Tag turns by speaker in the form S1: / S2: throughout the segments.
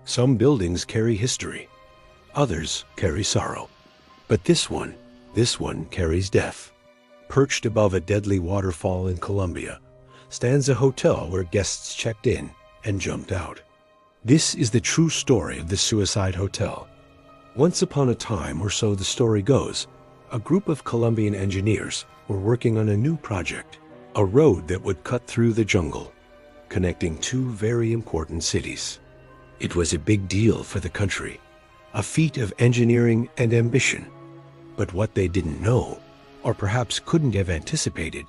S1: Some buildings carry history, others carry sorrow. But this one carries death. Perched above a deadly waterfall in Colombia stands a hotel where guests checked in and jumped out. This is the true story of the Suicide Hotel. Once upon a time, or so the story goes, a group of Colombian engineers were working on a new project, a road that would cut through the jungle, connecting two very important cities. It was a big deal for the country, a feat of engineering and ambition. But what they didn't know, or perhaps couldn't have anticipated,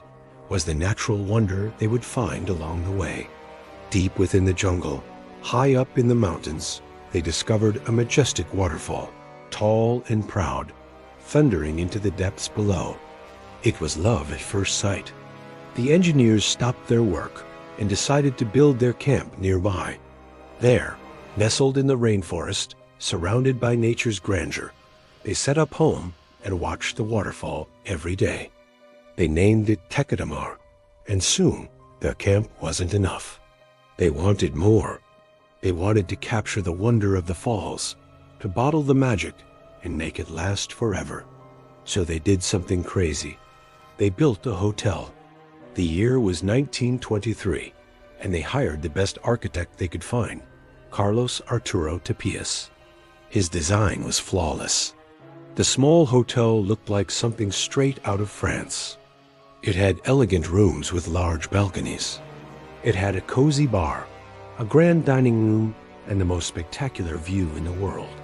S1: was the natural wonder they would find along the way. Deep within the jungle, high up in the mountains, they discovered a majestic waterfall, tall and proud, thundering into the depths below. It was love at first sight. The engineers stopped their work and decided to build their camp nearby. There, nestled in the rainforest, surrounded by nature's grandeur, they set up home and watched the waterfall every day. They named it Tequendama, and soon the camp wasn't enough. They wanted more. They wanted to capture the wonder of the falls, to bottle the magic and make it last forever. So they did something crazy. They built a hotel. The year was 1923, and they hired the best architect they could find, Carlos Arturo Tapias. His design was flawless. The small hotel looked like something straight out of France. It had elegant rooms with large balconies. It had a cozy bar, a grand dining room, and the most spectacular view in the world.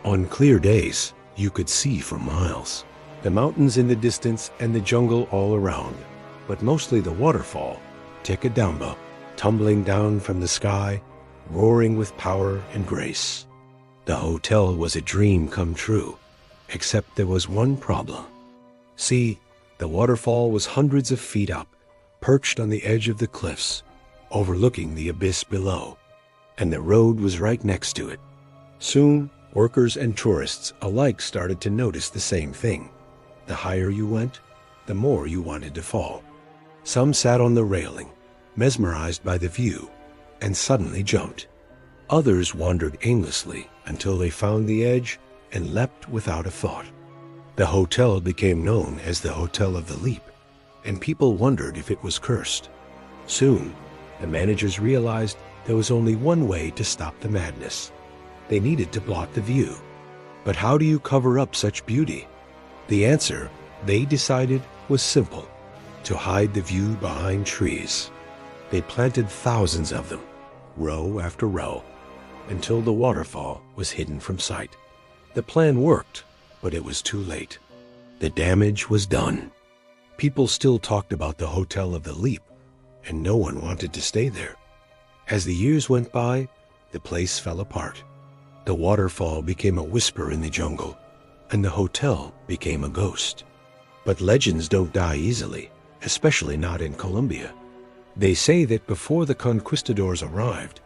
S1: On clear days, you could see for miles, the mountains in the distance and the jungle all around, but mostly the waterfall, Tequendama, tumbling down from the sky, roaring with power and grace. The hotel was a dream come true, except there was one problem. See, the waterfall was hundreds of feet up, perched on the edge of the cliffs, overlooking the abyss below, and the road was right next to it. Soon, workers and tourists alike started to notice the same thing. The higher you went, the more you wanted to fall. Some sat on the railing, mesmerized by the view, and suddenly jumped. Others wandered aimlessly until they found the edge and leapt without a thought. The hotel became known as the Hotel of the Leap, and people wondered if it was cursed. Soon, the managers realized there was only one way to stop the madness. They needed to block the view. But how do you cover up such beauty? The answer, they decided, was simple: to hide the view behind trees. They planted thousands of them, row after row, until the waterfall was hidden from sight. The plan worked, but it was too late. The damage was done. People still talked about the Hotel of the Leap, and no one wanted to stay there. As the years went by, the place fell apart. The waterfall became a whisper in the jungle, and the hotel became a ghost. But legends don't die easily, especially not in Colombia. They say that before the conquistadors arrived,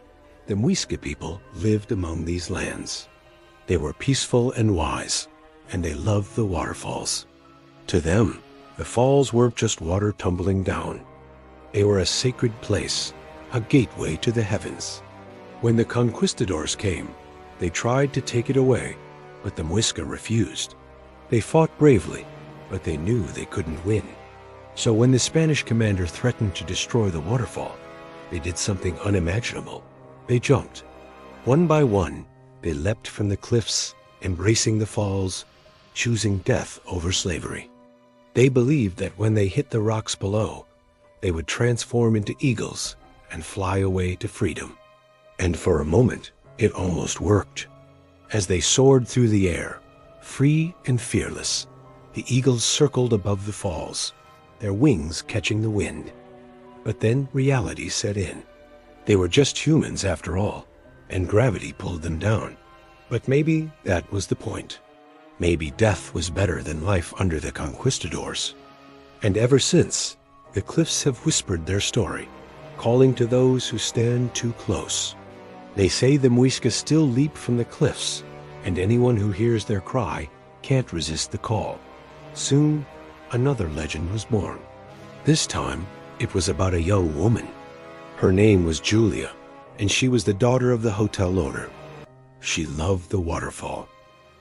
S1: the Muisca people lived among these lands. They were peaceful and wise, and they loved the waterfalls. To them, the falls weren't just water tumbling down. They were a sacred place, a gateway to the heavens. When the conquistadors came, they tried to take it away, but the Muisca refused. They fought bravely, but they knew they couldn't win. So when the Spanish commander threatened to destroy the waterfall, they did something unimaginable. They jumped. One by one, they leapt from the cliffs, embracing the falls, choosing death over slavery. They believed that when they hit the rocks below, they would transform into eagles and fly away to freedom. And for a moment, it almost worked. As they soared through the air, free and fearless, the eagles circled above the falls, their wings catching the wind. But then reality set in. They were just humans after all, and gravity pulled them down. But maybe that was the point. Maybe death was better than life under the conquistadors. And ever since, the cliffs have whispered their story, calling to those who stand too close. They say the Muisca still leap from the cliffs, and anyone who hears their cry can't resist the call. Soon, another legend was born. This time, it was about a young woman. Her name was Julia, and she was the daughter of the hotel owner. She loved the waterfall.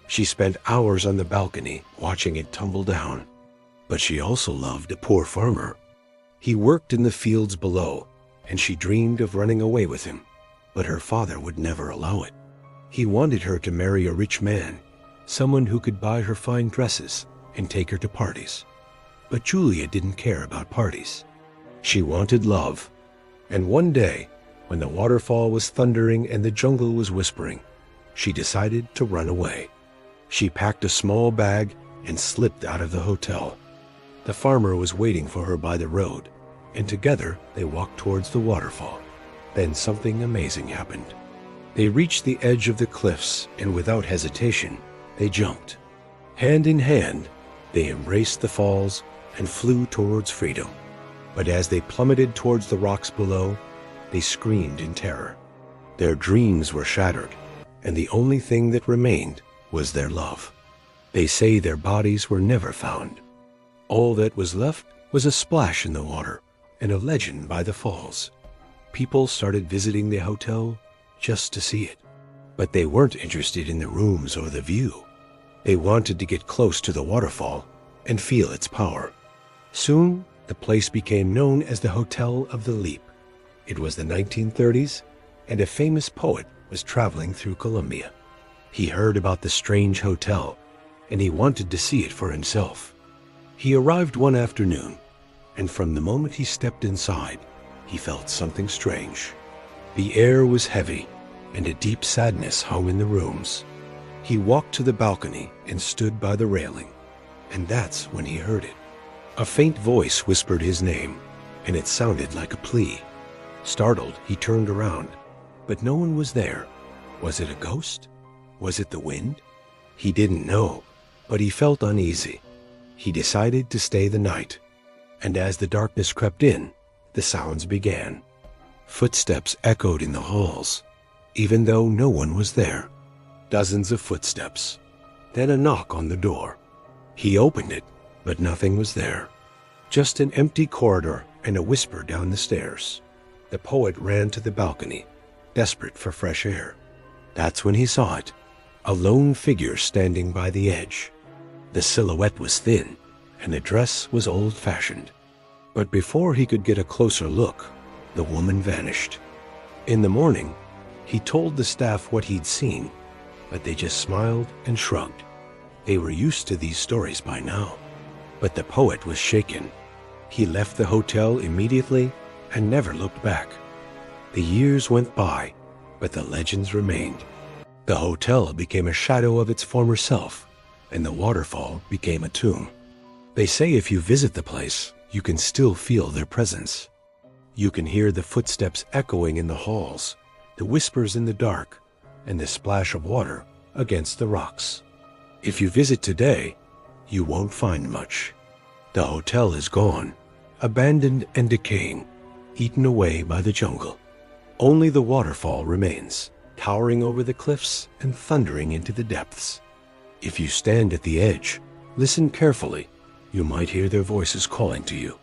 S1: She spent hours on the balcony watching it tumble down. But she also loved a poor farmer. He worked in the fields below, and she dreamed of running away with him, but her father would never allow it. He wanted her to marry a rich man, someone who could buy her fine dresses and take her to parties. But Julia didn't care about parties. She wanted love. And one day, when the waterfall was thundering and the jungle was whispering, she decided to run away. She packed a small bag and slipped out of the hotel. The farmer was waiting for her by the road, and together they walked towards the waterfall. Then something amazing happened. They reached the edge of the cliffs, and without hesitation, they jumped. Hand in hand, they embraced the falls and flew towards freedom. But as they plummeted towards the rocks below, they screamed in terror. Their dreams were shattered, and the only thing that remained was their love. They say their bodies were never found. All that was left was a splash in the water and a legend by the falls. People started visiting the hotel just to see it. But they weren't interested in the rooms or the view. They wanted to get close to the waterfall and feel its power. Soon, the place became known as the Hotel of the Leap. It was the 1930s, and a famous poet was traveling through Colombia. He heard about the strange hotel, and he wanted to see it for himself. He arrived one afternoon, and from the moment he stepped inside, he felt something strange. The air was heavy, and a deep sadness hung in the rooms. He walked to the balcony and stood by the railing, and that's when he heard it. A faint voice whispered his name, and it sounded like a plea. Startled, he turned around, but no one was there. Was it a ghost? Was it the wind? He didn't know, but he felt uneasy. He decided to stay the night, and as the darkness crept in, the sounds began. Footsteps echoed in the halls, even though no one was there. Dozens of footsteps, then a knock on the door. He opened it, but nothing was there. Just an empty corridor and a whisper down the stairs. The poet ran to the balcony, desperate for fresh air. That's when he saw it, a lone figure standing by the edge. The silhouette was thin, and the dress was old-fashioned. But before he could get a closer look, the woman vanished. In the morning, he told the staff what he'd seen, but they just smiled and shrugged. They were used to these stories by now. But the poet was shaken. He left the hotel immediately and never looked back. The years went by, but the legends remained. The hotel became a shadow of its former self, and the waterfall became a tomb. They say if you visit the place, you can still feel their presence. You can hear the footsteps echoing in the halls, the whispers in the dark, and the splash of water against the rocks. If you visit today, you won't find much. The hotel is gone, abandoned and decaying, eaten away by the jungle. Only the waterfall remains, towering over the cliffs and thundering into the depths. If you stand at the edge, listen carefully, you might hear their voices calling to you.